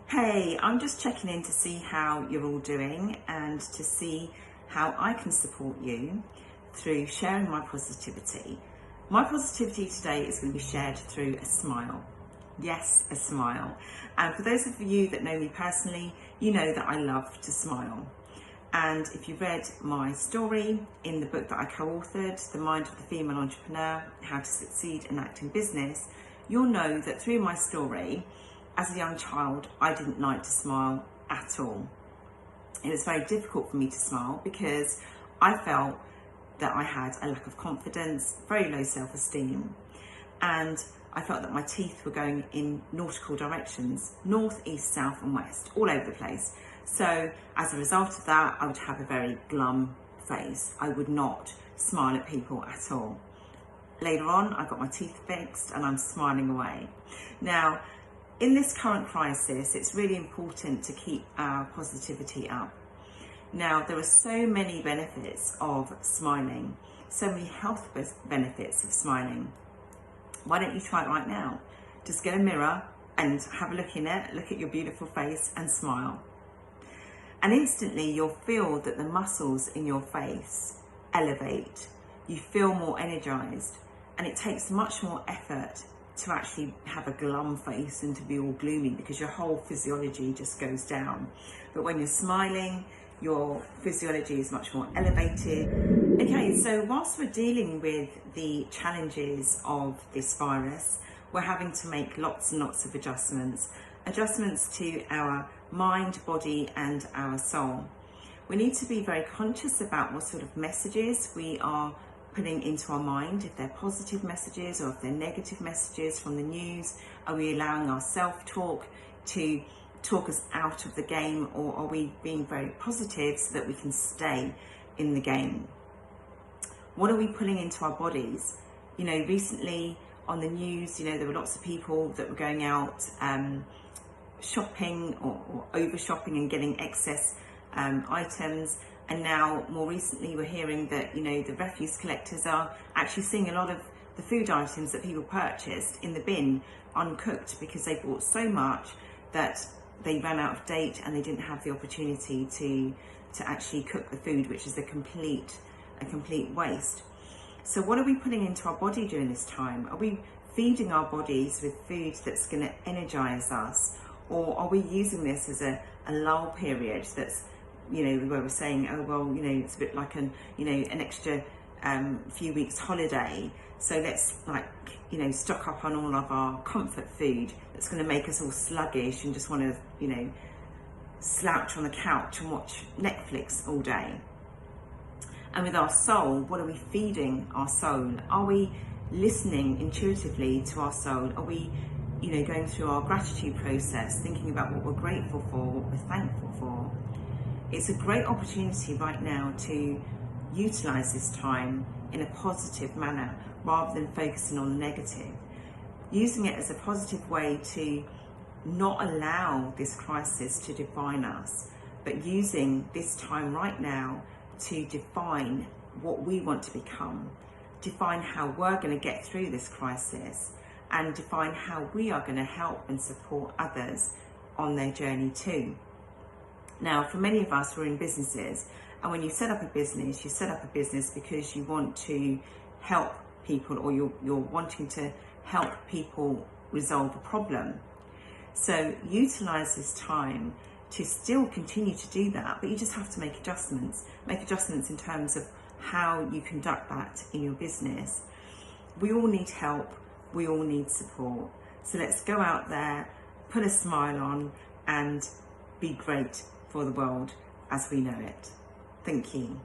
Hey, I'm just checking in to see how you're all doing and to see how I can support you through sharing my positivity. My positivity today is going to be shared through a smile. Yes, a smile. And for those of you that know me personally, you know that I love to smile. And if you've read my story in the book that I co-authored, The Mind of the Female Entrepreneur, How to Succeed and Act in Business, you'll know that through my story, as a young child, I didn't like to smile at all. It was very difficult for me to smile because I felt that I had a lack of confidence, very low self-esteem, and I felt that my teeth were going in nautical directions, north, east, south and west, all over the place. So as a result of that, I would have a very glum face. I would not smile at people at all. Later on, I got my teeth fixed and I'm smiling away. Now, in this current crisis, it's really important to keep our positivity up. Now, there are so many benefits of smiling, so many health benefits of smiling. Why don't you try it right now? Just get a mirror and have a look in it, look at your beautiful face and smile. And instantly you'll feel that the muscles in your face elevate. You feel more energized, and it takes much more effort to actually have a glum face and to be all gloomy because your whole physiology just goes down. But when you're smiling, your physiology is much more elevated. Okay, so whilst we're dealing with the challenges of this virus, we're having to make lots and lots of adjustments to our mind, body and our soul. We need to be very conscious about what sort of messages we are putting into our mind, if they're positive messages or if they're negative messages from the news. Are we allowing our self-talk to talk us out of the game, or are we being very positive so that we can stay in the game? What are we putting into our bodies? You know, recently on the news, you know, there were lots of people that were going out shopping or over shopping and getting excess items. And now, more recently, we're hearing that, you know, the refuse collectors are actually seeing a lot of the food items that people purchased in the bin uncooked because they bought so much that they ran out of date and they didn't have the opportunity to actually cook the food, which is a complete waste. So what are we putting into our body during this time? Are we feeding our bodies with food that's going to energize us? Or are we using this as a lull period that's, you know, where we're saying, oh, well, you know, it's a bit like an extra few weeks holiday. So let's, like, you know, stock up on all of our comfort food that's going to make us all sluggish and just want to, you know, slouch on the couch and watch Netflix all day. And with our soul, what are we feeding our soul? Are we listening intuitively to our soul? Are we, you know, going through our gratitude process, thinking about what we're grateful for, what we're thankful for? It's a great opportunity right now to utilize this time in a positive manner rather than focusing on the negative. Using it as a positive way to not allow this crisis to define us, but using this time right now to define what we want to become, define how we're going to get through this crisis, and define how we are going to help and support others on their journey too. Now, for many of us, we're in businesses, and when you set up a business, you set up a business because you want to help people, or you're wanting to help people resolve a problem. So utilize this time to still continue to do that, but you just have to make adjustments in terms of how you conduct that in your business. We all need help, we all need support. So let's go out there, put a smile on and be great for the world as we know it. Thank you.